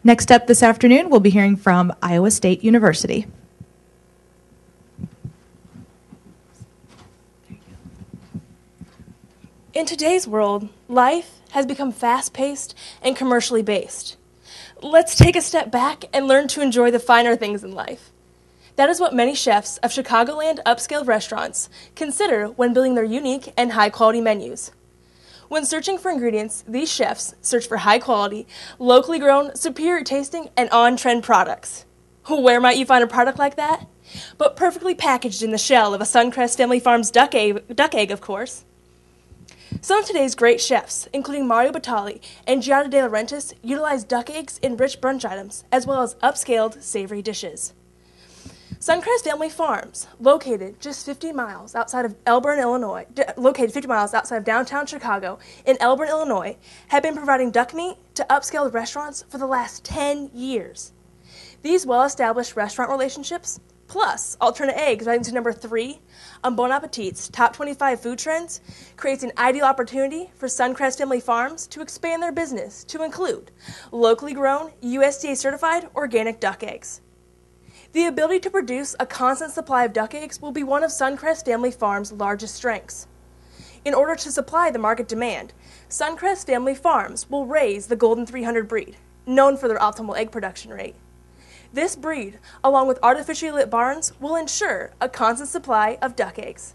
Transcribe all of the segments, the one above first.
Next up this afternoon, we'll be hearing from Iowa State University. In today's world, life has become fast-paced and commercially based. Let's take a step back and learn to enjoy the finer things in life. That is what many chefs of Chicagoland upscale restaurants consider when building their unique and high-quality menus. When searching for ingredients, these chefs search for high-quality, locally grown, superior tasting, and on-trend products. Where might you find a product like that? But perfectly packaged in the shell of a Suncrest Family Farms duck egg, of course. Some of today's great chefs, including Mario Batali and Giada De Laurentiis, utilize duck eggs in rich brunch items, as well as upscaled savory dishes. Suncrest Family Farms, located just 50 miles outside of Elburn, Illinois, located 50 miles outside of downtown Chicago in Elburn, Illinois, have been providing duck meat to upscaled restaurants for the last 10 years. These well-established restaurant relationships, plus alternate eggs rising to number 3 on Bon Appetit's Top 25 Food Trends, creates an ideal opportunity for Suncrest Family Farms to expand their business to include locally grown, USDA-certified organic duck eggs. The ability to produce a constant supply of duck eggs will be one of Suncrest Family Farms' largest strengths. In order to supply the market demand, Suncrest Family Farms will raise the Golden 300 breed, known for their optimal egg production rate. This breed, along with artificially lit barns, will ensure a constant supply of duck eggs.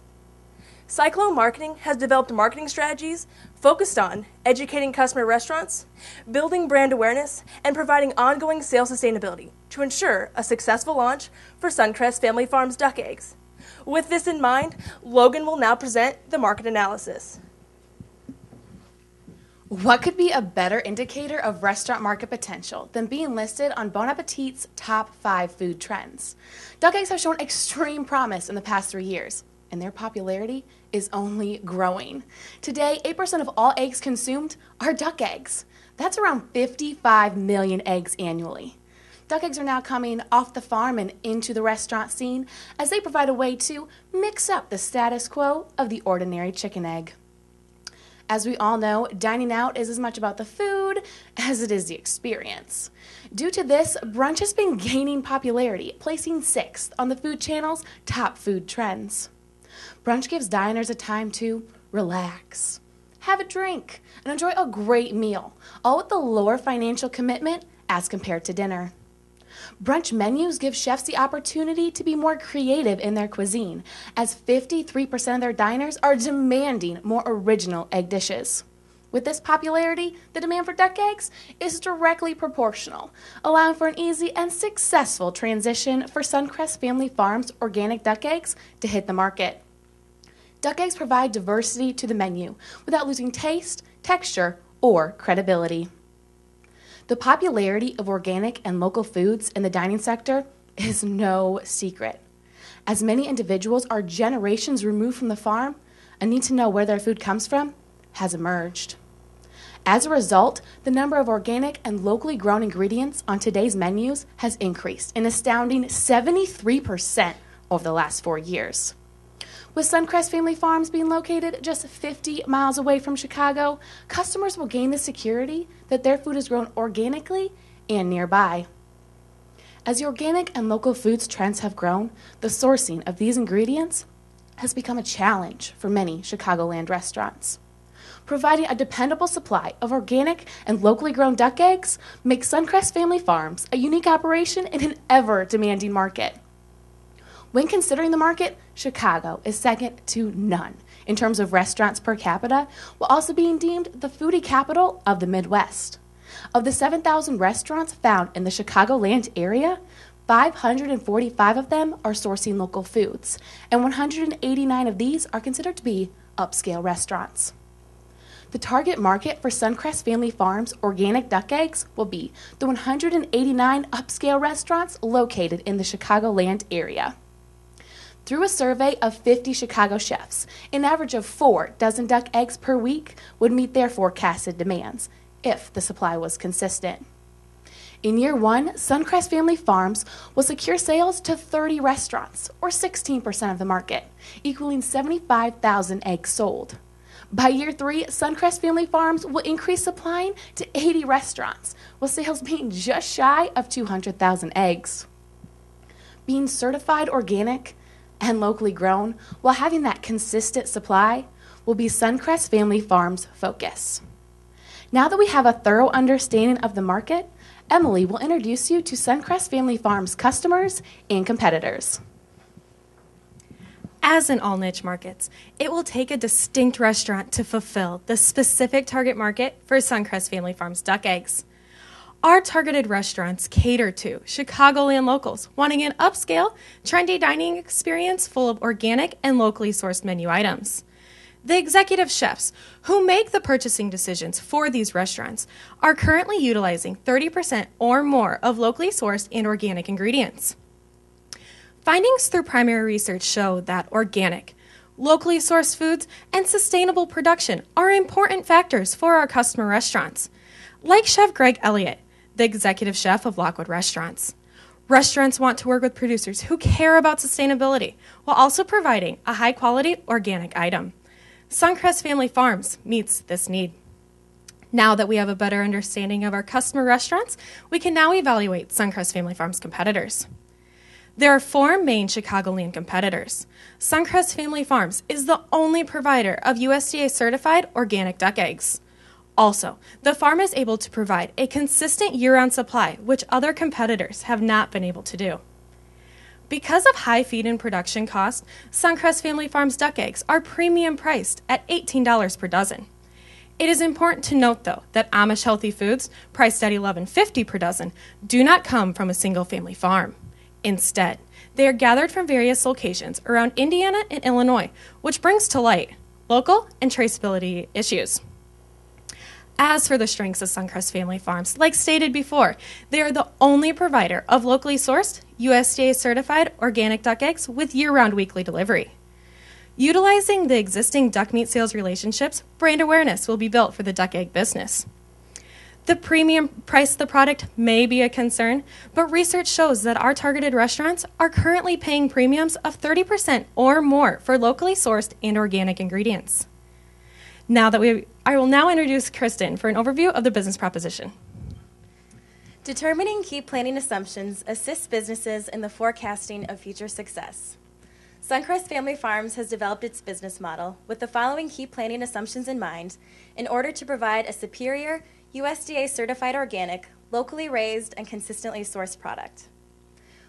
Cyclone Marketing has developed marketing strategies focused on educating customer restaurants, building brand awareness, and providing ongoing sales sustainability to ensure a successful launch for Suncrest Family Farms duck eggs. With this in mind, Logan will now present the market analysis. What could be a better indicator of restaurant market potential than being listed on Bon Appetit's top 5 food trends? Duck eggs have shown extreme promise in the past 3 years, and their popularity is only growing. Today, 8% of all eggs consumed are duck eggs. That's around 55 million eggs annually. Duck eggs are now coming off the farm and into the restaurant scene as they provide a way to mix up the status quo of the ordinary chicken egg. As we all know, dining out is as much about the food as it is the experience. Due to this, brunch has been gaining popularity, placing 6th on the Food Channel's top food trends. Brunch gives diners a time to relax, have a drink, and enjoy a great meal, all with a lower financial commitment as compared to dinner. Brunch menus give chefs the opportunity to be more creative in their cuisine, as 53% of their diners are demanding more original egg dishes. With this popularity, the demand for duck eggs is directly proportional, allowing for an easy and successful transition for Suncrest Family Farms organic duck eggs to hit the market. Duck eggs provide diversity to the menu without losing taste, texture, or credibility. The popularity of organic and local foods in the dining sector is no secret. As many individuals are generations removed from the farm, a need to know where their food comes from has emerged. As a result, the number of organic and locally grown ingredients on today's menus has increased an astounding 73% over the last 4 years. With Suncrest Family Farms being located just 50 miles away from Chicago, customers will gain the security that their food is grown organically and nearby. As the organic and local foods trends have grown, the sourcing of these ingredients has become a challenge for many Chicagoland restaurants. Providing a dependable supply of organic and locally grown duck eggs makes Suncrest Family Farms a unique operation in an ever-demanding market. When considering the market, Chicago is second to none in terms of restaurants per capita, while also being deemed the foodie capital of the Midwest. Of the 7,000 restaurants found in the Chicagoland area, 545 of them are sourcing local foods, and 189 of these are considered to be upscale restaurants. The target market for Suncrest Family Farms organic duck eggs will be the 189 upscale restaurants located in the Chicagoland area. Through a survey of 50 Chicago chefs, an average of 4 dozen duck eggs per week would meet their forecasted demands if the supply was consistent. In year 1, Suncrest Family Farms will secure sales to 30 restaurants, or 16% of the market, equaling 75,000 eggs sold. By year 3, Suncrest Family Farms will increase supplying to 80 restaurants, with sales being just shy of 200,000 eggs. Being certified organic and locally grown while having that consistent supply will be Suncrest Family Farms' focus. Now that we have a thorough understanding of the market, Emily will introduce you to Suncrest Family Farms customers and competitors. As in all niche markets, it will take a distinct restaurant to fulfill the specific target market for Suncrest Family Farms duck eggs. Our targeted restaurants cater to Chicagoland locals wanting an upscale, trendy dining experience full of organic and locally sourced menu items. The executive chefs who make the purchasing decisions for these restaurants are currently utilizing 30% or more of locally sourced and organic ingredients. Findings through primary research show that organic, locally sourced foods, and sustainable production are important factors for our customer restaurants. Like Chef Greg Elliott, the executive chef of Lockwood Restaurants, restaurants want to work with producers who care about sustainability while also providing a high-quality organic item. Suncrest Family Farms meets this need. Now that we have a better understanding of our customer restaurants, we can now evaluate Suncrest Family Farms competitors. There are 4 main Chicagoland competitors. Suncrest Family Farms is the only provider of USDA certified organic duck eggs. Also, the farm is able to provide a consistent year-round supply, which other competitors have not been able to do. Because of high feed and production costs, Suncrest Family Farms duck eggs are premium priced at $18 per dozen. It is important to note, though, that Amish Healthy Foods, priced at $11.50 per dozen, do not come from a single-family farm. Instead, they are gathered from various locations around Indiana and Illinois, which brings to light local and traceability issues. As for the strengths of Suncrest Family Farms, like stated before, they are the only provider of locally sourced, USDA-certified organic duck eggs with year-round weekly delivery. Utilizing the existing duck meat sales relationships, brand awareness will be built for the duck egg business. The premium price of the product may be a concern, but research shows that our targeted restaurants are currently paying premiums of 30% or more for locally sourced and organic ingredients. I will now introduce Kristen for an overview of the business proposition. Determining key planning assumptions assists businesses in the forecasting of future success. Suncrest Family Farms has developed its business model with the following key planning assumptions in mind in order to provide a superior USDA-certified organic, locally raised, and consistently sourced product.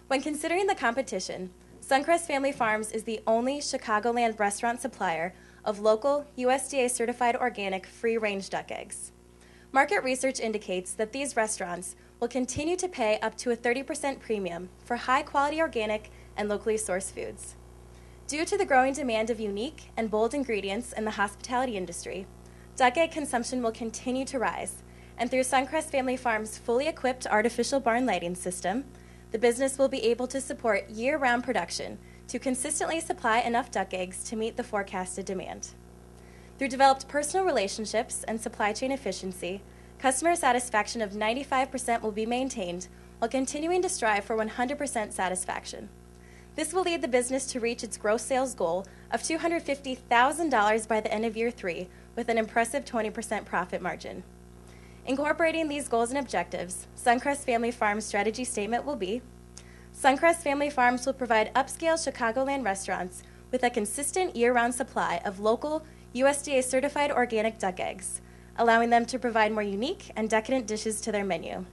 When considering the competition, Suncrest Family Farms is the only Chicagoland restaurant supplier of local, USDA-certified organic, free-range duck eggs. Market research indicates that these restaurants will continue to pay up to a 30% premium for high-quality organic and locally sourced foods. Due to the growing demand of unique and bold ingredients in the hospitality industry, duck egg consumption will continue to rise, and through Suncrest Family Farms' fully equipped artificial barn lighting system, the business will be able to support year-round production to consistently supply enough duck eggs to meet the forecasted demand. Through developed personal relationships and supply chain efficiency, customer satisfaction of 95% will be maintained while continuing to strive for 100% satisfaction. This will lead the business to reach its gross sales goal of $250,000 by the end of year 3 with an impressive 20% profit margin. Incorporating these goals and objectives, Suncrest Family Farms' strategy statement will be: Suncrest Family Farms will provide upscale Chicagoland restaurants with a consistent year-round supply of local, USDA-certified organic duck eggs, allowing them to provide more unique and decadent dishes to their menu.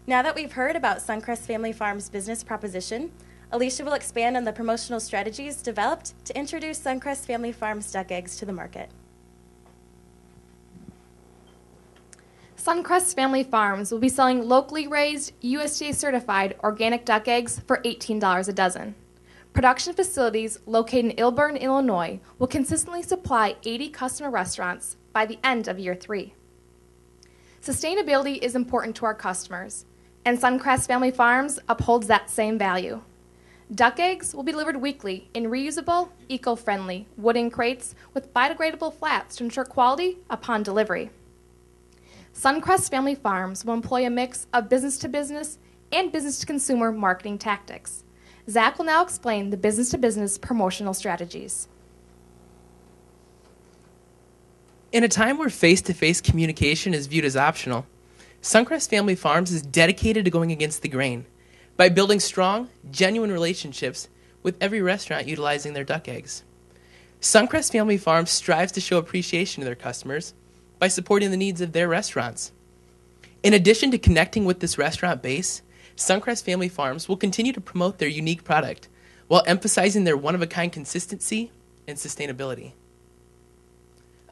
Now that we've heard about Suncrest Family Farms' business proposition, Alicia will expand on the promotional strategies developed to introduce Suncrest Family Farms duck eggs to the market. Suncrest Family Farms will be selling locally raised, USDA-certified organic duck eggs for $18 a dozen. Production facilities located in Ilburn, Illinois will consistently supply 80 customer restaurants by the end of year 3. Sustainability is important to our customers, and Suncrest Family Farms upholds that same value. Duck eggs will be delivered weekly in reusable, eco-friendly wooden crates with biodegradable flats to ensure quality upon delivery. Suncrest Family Farms will employ a mix of business-to-business and business-to-consumer marketing tactics. Zach will now explain the business-to-business promotional strategies. In a time where face-to-face communication is viewed as optional, Suncrest Family Farms is dedicated to going against the grain by building strong, genuine relationships with every restaurant utilizing their duck eggs. Suncrest Family Farms strives to show appreciation to their customers by supporting the needs of their restaurants. In addition to connecting with this restaurant base, Suncrest Family Farms will continue to promote their unique product while emphasizing their one-of-a-kind consistency and sustainability.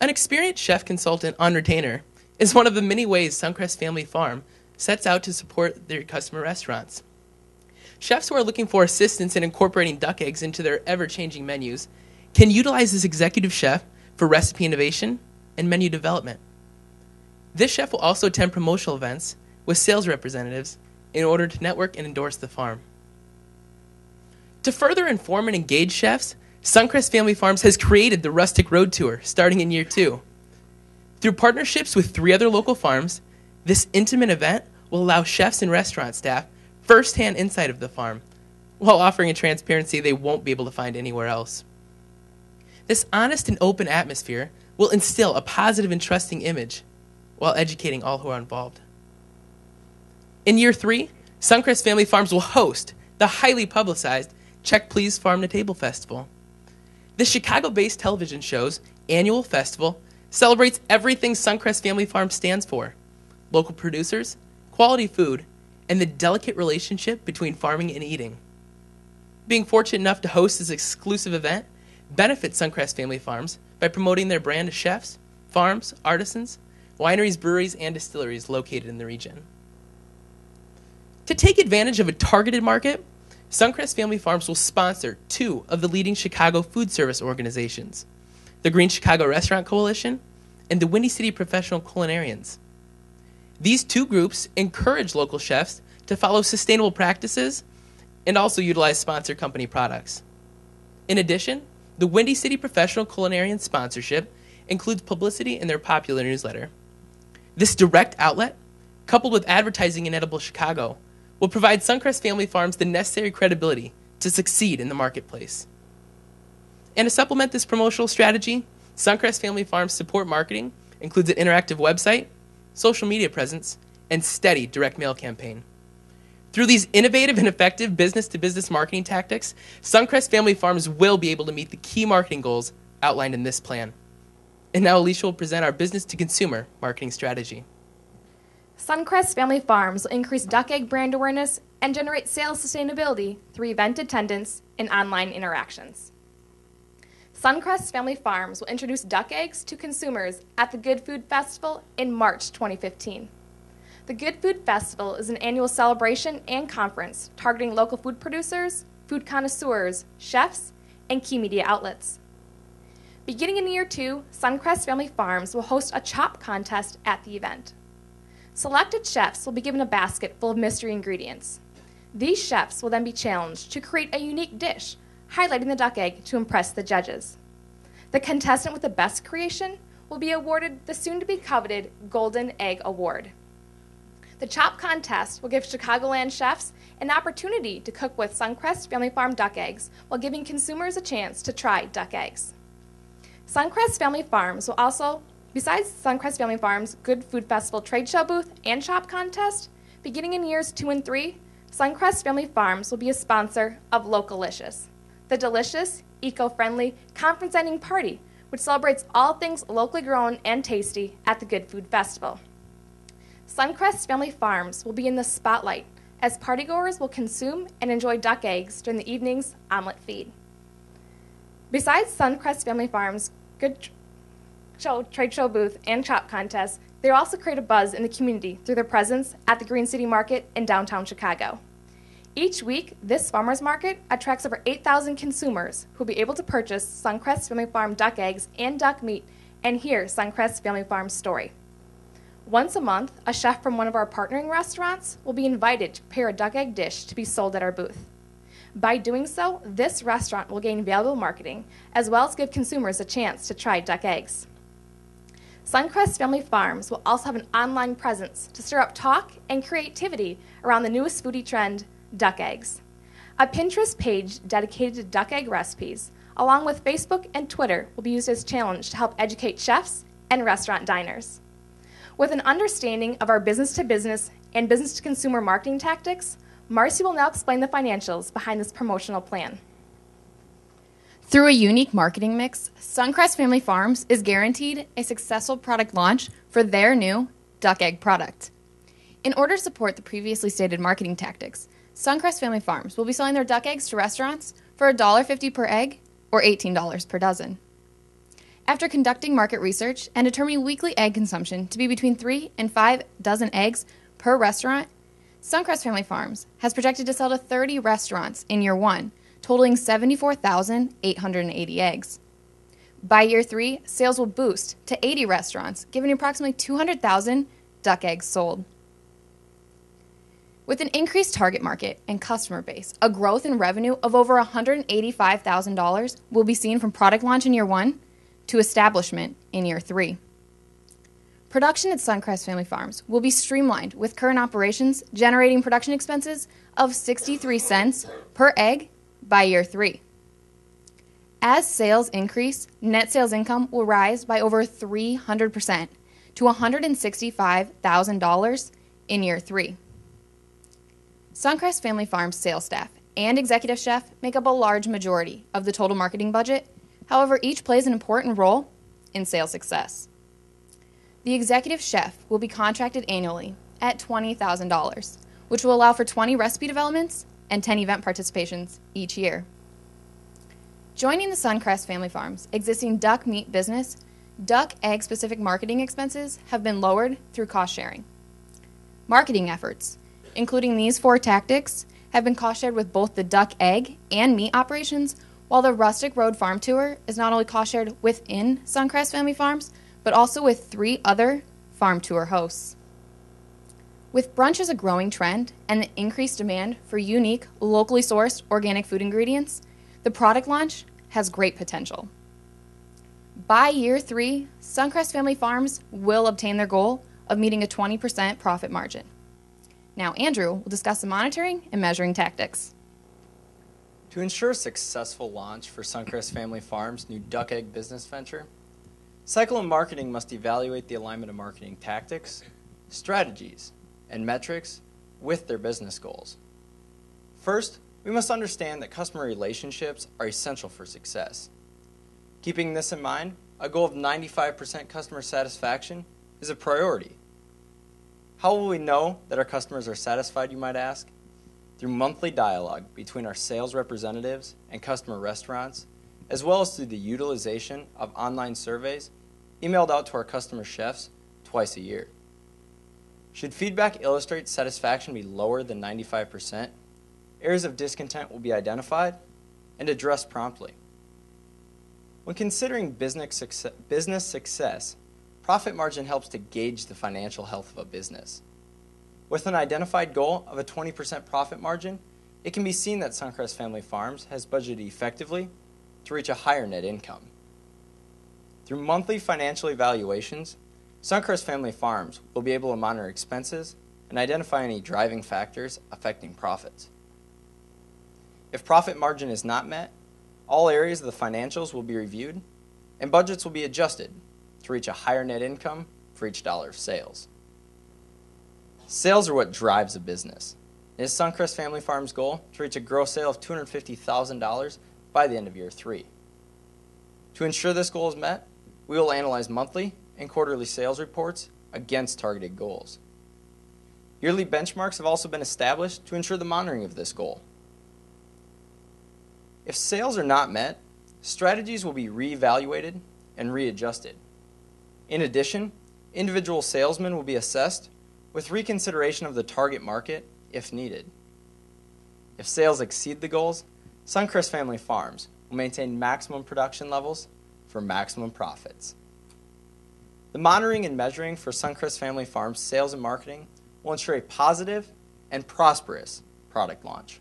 An experienced chef consultant on retainer is one of the many ways Suncrest Family Farm sets out to support their customer restaurants. Chefs who are looking for assistance in incorporating duck eggs into their ever-changing menus can utilize this executive chef for recipe innovation and menu development. This chef will also attend promotional events with sales representatives in order to network and endorse the farm. To further inform and engage chefs, Suncrest Family Farms has created the Rustic Road Tour starting in year 2. Through partnerships with 3 other local farms, this intimate event will allow chefs and restaurant staff first-hand insight of the farm, while offering a transparency they won't be able to find anywhere else. This honest and open atmosphere will instill a positive and trusting image while educating all who are involved. In year 3, Suncrest Family Farms will host the highly publicized Check Please Farm to Table Festival. The Chicago-based television show's annual festival celebrates everything Suncrest Family Farms stands for: local producers, quality food, and the delicate relationship between farming and eating. Being fortunate enough to host this exclusive event benefits Suncrest Family Farms by promoting their brand to chefs, farms, artisans, wineries, breweries, and distilleries located in the region. To take advantage of a targeted market, Suncrest Family Farms will sponsor 2 of the leading Chicago food service organizations, the Green Chicago Restaurant Coalition and the Windy City Professional Culinarians. These 2 groups encourage local chefs to follow sustainable practices and also utilize sponsor company products. In addition, the Windy City Professional Culinarian sponsorship includes publicity in their popular newsletter. This direct outlet, coupled with advertising in Edible Chicago, will provide Suncrest Family Farms the necessary credibility to succeed in the marketplace. And to supplement this promotional strategy, Suncrest Family Farms support marketing includes an interactive website, social media presence, and steady direct mail campaign. Through these innovative and effective business-to-business marketing tactics, Suncrest Family Farms will be able to meet the key marketing goals outlined in this plan. And now Alicia will present our business-to-consumer marketing strategy. Suncrest Family Farms will increase duck egg brand awareness and generate sales sustainability through event attendance and online interactions. Suncrest Family Farms will introduce duck eggs to consumers at the Good Food Festival in March 2015. The Good Food Festival is an annual celebration and conference targeting local food producers, food connoisseurs, chefs, and key media outlets. Beginning in year 2, Suncrest Family Farms will host a chop contest at the event. Selected chefs will be given a basket full of mystery ingredients. These chefs will then be challenged to create a unique dish, highlighting the duck egg to impress the judges. The contestant with the best creation will be awarded the soon-to-be-coveted Golden Egg Award. The Chop Contest will give Chicagoland chefs an opportunity to cook with Suncrest Family Farm duck eggs while giving consumers a chance to try duck eggs. Suncrest Family Farms will also, besides Suncrest Family Farms' Good Food Festival trade show booth and Chop Contest, beginning in years 2 and 3, Suncrest Family Farms will be a sponsor of Localicious, the delicious, eco-friendly, conference-ending party which celebrates all things locally grown and tasty at the Good Food Festival. Suncrest Family Farms will be in the spotlight as partygoers will consume and enjoy duck eggs during the evening's omelet feed. Besides Suncrest Family Farms' Good trade show booth and Chop Contest, they also create a buzz in the community through their presence at the Green City Market in downtown Chicago. Each week, this farmers market attracts over 8,000 consumers who will be able to purchase Suncrest Family Farm duck eggs and duck meat and hear Suncrest Family Farm's story. Once a month, a chef from one of our partnering restaurants will be invited to prepare a duck egg dish to be sold at our booth. By doing so, this restaurant will gain valuable marketing, as well as give consumers a chance to try duck eggs. Suncrest Family Farms will also have an online presence to stir up talk and creativity around the newest foodie trend, duck eggs. A Pinterest page dedicated to duck egg recipes, along with Facebook and Twitter, will be used as a challenge to help educate chefs and restaurant diners. With an understanding of our business-to-business and business-to-consumer marketing tactics, Marcy will now explain the financials behind this promotional plan. Through a unique marketing mix, Suncrest Family Farms is guaranteed a successful product launch for their new duck egg product. In order to support the previously stated marketing tactics, Suncrest Family Farms will be selling their duck eggs to restaurants for $1.50 per egg or $18 per dozen. After conducting market research and determining weekly egg consumption to be between 3 and 5 dozen eggs per restaurant, Suncrest Family Farms has projected to sell to 30 restaurants in year 1, totaling 74,880 eggs. By year 3, sales will boost to 80 restaurants, giving approximately 200,000 duck eggs sold. With an increased target market and customer base, a growth in revenue of over $185,000 will be seen from product launch in year 1 to establishment in year 3. Production at Suncrest Family Farms will be streamlined with current operations generating production expenses of 63 cents per egg by year 3. As sales increase, net sales income will rise by over 300% to $165,000 in year 3. Suncrest Family Farms sales staff and executive chef make up a large majority of the total marketing budget. However, each plays an important role in sales success. The executive chef will be contracted annually at $20,000, which will allow for 20 recipe developments and 10 event participations each year. Joining the Suncrest Family Farms existing duck meat business, duck egg specific marketing expenses have been lowered through cost sharing. Marketing efforts, including these 4 tactics, have been cost shared with both the duck egg and meat operations, while the Rustic Road Farm Tour is not only cost shared within Suncrest Family Farms, but also with 3 other farm tour hosts. With brunch as a growing trend and the increased demand for unique, locally sourced organic food ingredients, the product launch has great potential. By year 3, Suncrest Family Farms will obtain their goal of meeting a 20% profit margin. Now Andrew will discuss the monitoring and measuring tactics. To ensure a successful launch for Suncrest Family Farms' new duck egg business venture, Cycle and Marketing must evaluate the alignment of marketing tactics, strategies, and metrics with their business goals. First, we must understand that customer relationships are essential for success. Keeping this in mind, a goal of 95% customer satisfaction is a priority. How will we know that our customers are satisfied, you might ask? Through monthly dialogue between our sales representatives and customer restaurants, as well as through the utilization of online surveys emailed out to our customer chefs twice a year. Should feedback illustrate satisfaction be lower than 95%, areas of discontent will be identified and addressed promptly. When considering business success, profit margin helps to gauge the financial health of a business. With an identified goal of a 20% profit margin, it can be seen that Suncrest Family Farms has budgeted effectively to reach a higher net income. Through monthly financial evaluations, Suncrest Family Farms will be able to monitor expenses and identify any driving factors affecting profits. If profit margin is not met, all areas of the financials will be reviewed and budgets will be adjusted to reach a higher net income for each dollar of sales. Sales are what drives a business. It is Suncrest Family Farms' goal to reach a gross sale of $250,000 by the end of year 3. To ensure this goal is met, we will analyze monthly and quarterly sales reports against targeted goals. Yearly benchmarks have also been established to ensure the monitoring of this goal. If sales are not met, strategies will be reevaluated and readjusted. In addition, individual salesmen will be assessed with reconsideration of the target market if needed. If sales exceed the goals, Suncrest Family Farms will maintain maximum production levels for maximum profits. The monitoring and measuring for Suncrest Family Farms sales and marketing will ensure a positive and prosperous product launch.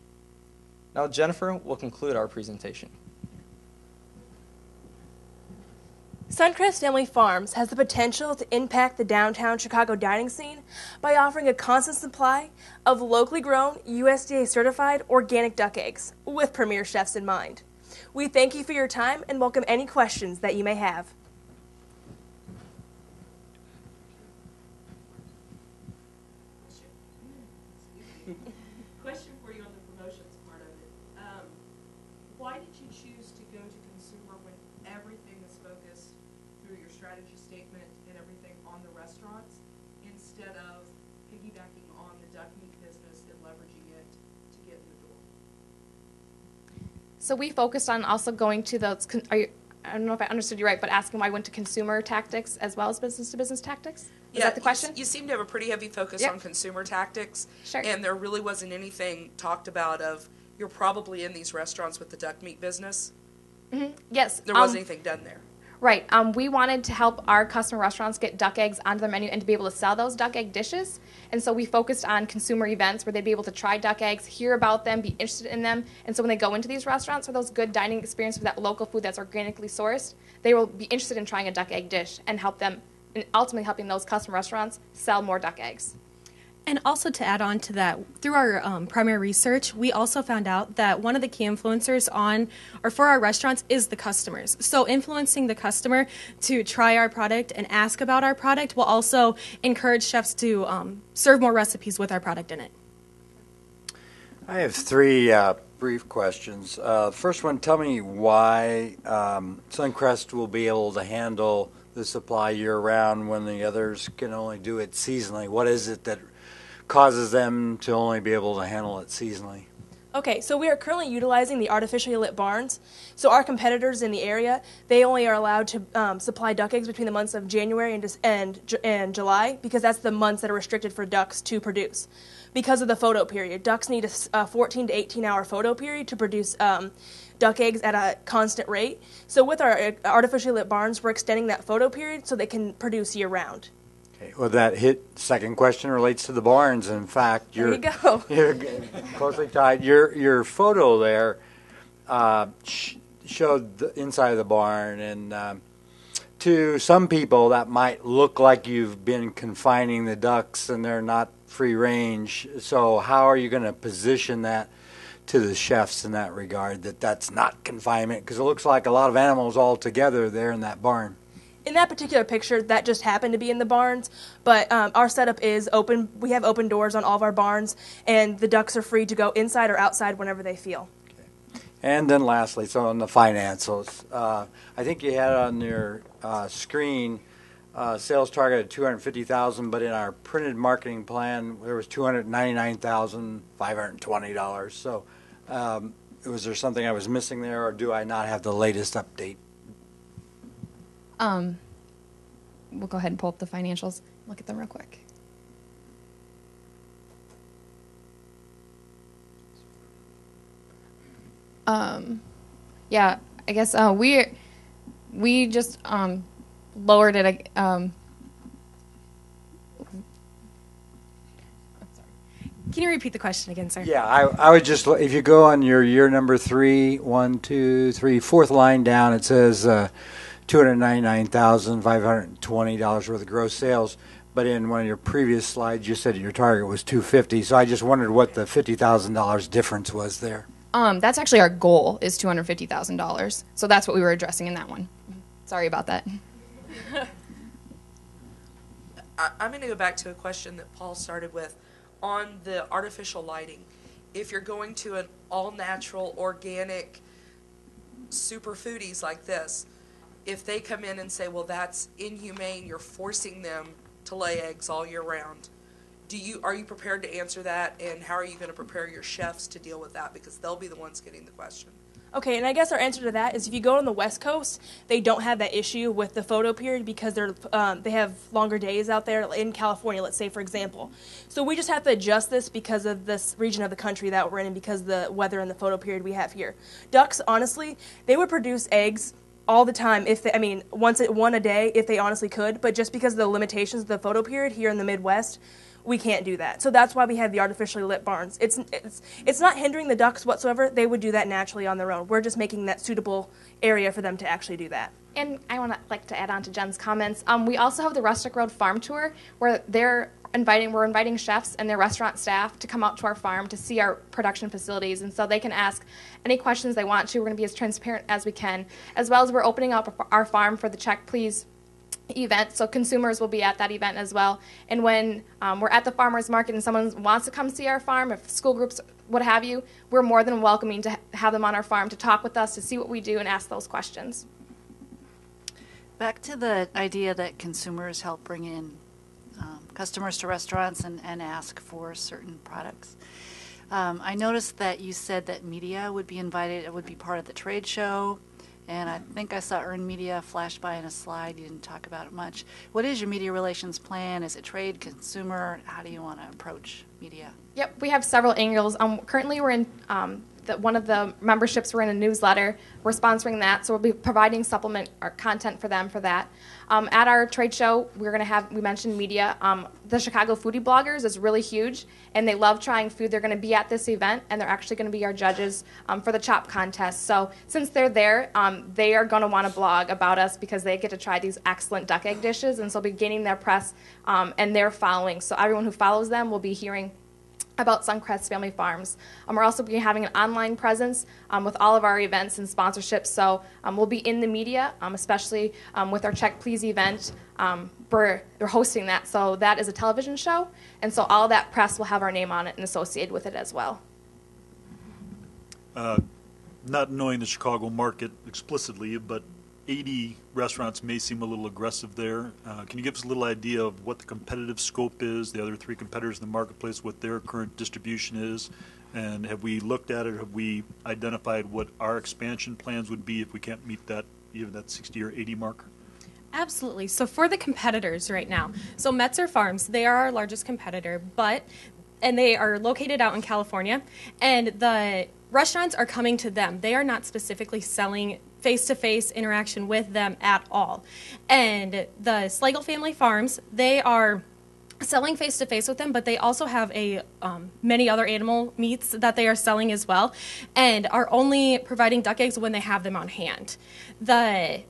Now Jennifer will conclude our presentation. Suncrest Family Farms has the potential to impact the downtown Chicago dining scene by offering a constant supply of locally grown, USDA-certified organic duck eggs with premier chefs in mind. We thank you for your time and welcome any questions that you may have. Question for you on the promotions part of it. Why did you choose to go to consumer when everything is focused through your strategy statement and everything on the restaurants instead of piggybacking on the duck meat business and leveraging it to get in the door? So we focused on also going to those, I don't know if I understood you right, but asking why I went to consumer tactics as well as business-to-business tactics? Is that the question? You seem to have a pretty heavy focus Yep. on consumer tactics. Sure. And there really wasn't anything talked about of you're probably in these restaurants with the duck meat business. Yes. There wasn't anything done there. Right. We wanted to help our customer restaurants get duck eggs onto their menu and to be able to sell those duck egg dishes. And so we focused on consumer events where they'd be able to try duck eggs, hear about them, be interested in them. And so when they go into these restaurants for those good dining experiences with that local food that's organically sourced, they will be interested in trying a duck egg dish and help them, and ultimately helping those customer restaurants sell more duck eggs. And also to add on to that, through our primary research, we also found out that one of the key influencers on or for our restaurants is the customers. So influencing the customer to try our product and ask about our product will also encourage chefs to serve more recipes with our product in it. I have three brief questions. First one, tell me why Suncrest will be able to handle the supply year-round when the others can only do it seasonally. What is it that causes them to only be able to handle it seasonally? Okay, so we are currently utilizing the artificially lit barns. So our competitors in the area, they only are allowed to supply duck eggs between the months of January and July because that's the months that are restricted for ducks to produce. Because of the photo period, ducks need a 14 to 18-hour photo period to produce duck eggs at a constant rate. So with our artificially lit barns, we're extending that photo period so they can produce year-round. Okay, well, that second question relates to the barns. In fact, There you go. you're closely tied. Your photo there showed the inside of the barn, and to some people that might look like you've been confining the ducks and they're not free range. So how are you going to position that to the chefs in that regard, that that's not confinement? Because it looks like a lot of animals all together there in that barn. In that particular picture, that just happened to be in the barns, but our setup is open. We have open doors on all of our barns, and the ducks are free to go inside or outside whenever they feel. Okay. And then lastly, so on the financials, I think you had on your screen sales target of $250,000, but in our printed marketing plan, there was $299,520. So was there something I was missing there, or do I not have the latest update? We'll go ahead and pull up the financials. Look at them real quick. Yeah, I guess we just lowered it. Can you repeat the question again, sir? Yeah, I would just, if you go on your year number 3, 1, 2, 3, fourth line down, it says $299,520 worth of gross sales. But in one of your previous slides, you said your target was $250,000. So I just wondered what the $50,000 difference was there. That's actually our goal, is $250,000. So that's what we were addressing in that one. Sorry about that. I'm going to go back to a question that Paul started with on the artificial lighting. If you're going to an all-natural, organic, super foodies like this, if they come in and say, well, that's inhumane, you're forcing them to lay eggs all year round, are you prepared to answer that, and how are you going to prepare your chefs to deal with that, because they'll be the ones getting the question? Okay, and I guess our answer to that is if you go on the West Coast, they don't have that issue with the photo period because they have longer days out there in California, let's say, for example. So we just have to adjust this because of this region of the country that we're in and because of the weather and the photo period we have here. Ducks, honestly, they would produce eggs all the time one a day if they honestly could, but just because of the limitations of the photo period here in the Midwest, we can't do that. So that's why we have the artificially lit barns. It's not hindering the ducks whatsoever. They would do that naturally on their own. We're just making that suitable area for them to actually do that. And I want to add on to Jen's comments. We also have the Rustic Road Farm Tour where we're inviting chefs and their restaurant staff to come out to our farm to see our production facilities, and so they can ask any questions they want to. We're going to be as transparent as we can, as well as we're opening up our farm for the Check Please event, so consumers will be at that event as well. And when we're at the farmers market and someone wants to come see our farm, if school groups, what have you, we're more than welcoming to have them on our farm to talk with us, to see what we do and ask those questions. Back to the idea that consumers help bring in customers to restaurants and ask for certain products. I noticed that you said that media would be invited, it would be part of the trade show, and I think I saw earned media flash by in a slide. You didn't talk about it much. What is your media relations plan? Is it trade, consumer? How do you want to approach media? Yep, we have several angles. Currently, we're in one of the memberships. We're in a newsletter. We're sponsoring that, so we'll be providing supplement or content for them for that. At our trade show, we're going to have, we mentioned media. The Chicago Foodie Bloggers is really huge, and they love trying food. They're going to be at this event, and they're actually going to be our judges for the chop contest. So since they're there, they are going to want to blog about us because they get to try these excellent duck egg dishes, and so they'll be gaining their press and their following. So everyone who follows them will be hearing about Suncrest Family Farms. We're also be having an online presence with all of our events and sponsorships. So we'll be in the media, especially with our Check Please event. We're hosting that. So that is a television show. And so all that press will have our name on it and associated with it as well. Not knowing the Chicago market explicitly, but 80 restaurants may seem a little aggressive there. Can you give us a little idea of what the competitive scope is, the other three competitors in the marketplace, what their current distribution is, and have we looked at it, have we identified what our expansion plans would be if we can't meet that, even that 60 or 80 mark? Absolutely. So for the competitors right now, so Metzer Farms, they are our largest competitor, and they are located out in California, and the restaurants are coming to them. They are not specifically selling face-to-face interaction with them at all. And the Slagle Family Farms, they are selling face-to-face with them, but they also have many other animal meats that they are selling as well, and are only providing duck eggs when they have them on hand. The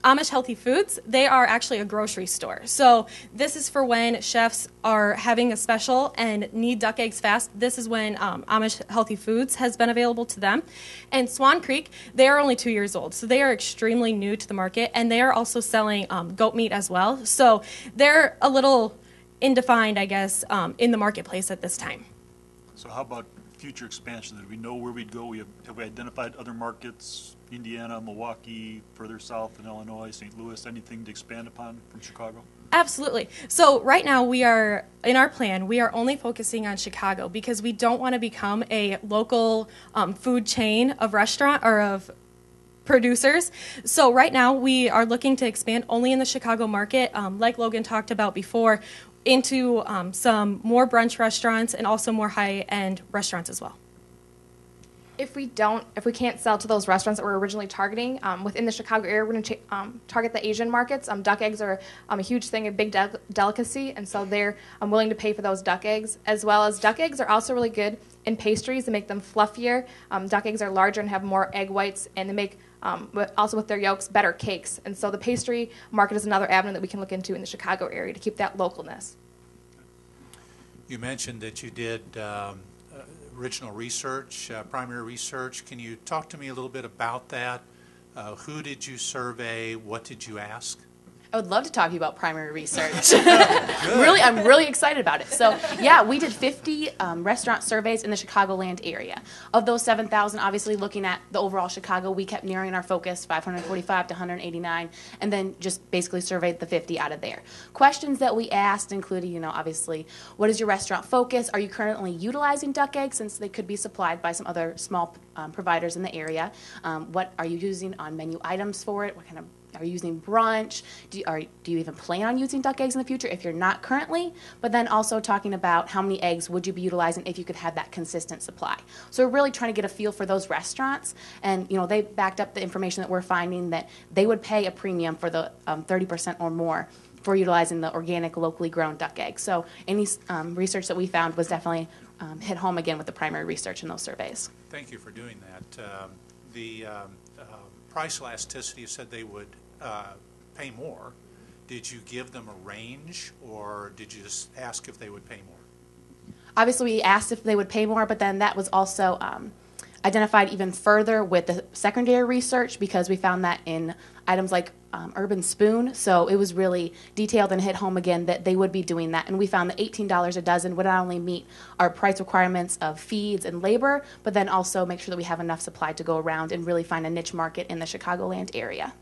Amish Healthy Foods, they are actually a grocery store. So this is for when chefs are having a special and need duck eggs fast. This is when Amish Healthy Foods has been available to them. And Swan Creek, they are only 2 years old. So they are extremely new to the market, and they are also selling goat meat as well. So they're a little indefined, I guess, in the marketplace at this time. So how about future expansion? Do we know where we'd go? Have we identified other markets, Indiana, Milwaukee, further south in Illinois, St. Louis, anything to expand upon from Chicago? Absolutely. So right now we are, in our plan, we are only focusing on Chicago because we don't want to become a local food chain of restaurant or of producers. So right now we are looking to expand only in the Chicago market, like Logan talked about before, into some more brunch restaurants and also more high-end restaurants as well. If we can't sell to those restaurants that we're originally targeting, within the Chicago area, we're going to target the Asian markets. Duck eggs are a huge thing, a big delicacy, and so they're willing to pay for those duck eggs, as well as duck eggs are also really good in pastries to make them fluffier. Duck eggs are larger and have more egg whites, and they make, also with their yolks, better cakes. And so the pastry market is another avenue that we can look into in the Chicago area to keep that localness. You mentioned that you did original research, primary research. Can you talk to me a little bit about that? Who did you survey? What did you ask? I would love to talk to you about primary research. I'm really excited about it. So, yeah, we did 50 restaurant surveys in the Chicagoland area. Of those 7,000, obviously looking at the overall Chicago, we kept narrowing our focus, 545 to 189, and then just basically surveyed the 50 out of there. Questions that we asked included, obviously, what is your restaurant focus? Are you currently utilizing duck eggs, since they could be supplied by some other small providers in the area? What are you using on menu items for it? What kind of are you using brunch? Do you even plan on using duck eggs in the future if you're not currently? But then also talking about how many eggs would you be utilizing if you could have that consistent supply. So we're really trying to get a feel for those restaurants. And, they backed up the information that we're finding that they would pay a premium for the 30% or more for utilizing the organic, locally grown duck eggs. So any research that we found was definitely hit home again with the primary research in those surveys. Thank you for doing that. The price elasticity, you said they would pay more. Did you give them a range, or did you just ask if they would pay more? Obviously, we asked if they would pay more, but then that was also identified even further with the secondary research because we found that in items like Urban Spoon. So it was really detailed and hit home again that they would be doing that. And we found that $18 a dozen would not only meet our price requirements of feeds and labor, but then also make sure that we have enough supply to go around and really find a niche market in the Chicagoland area.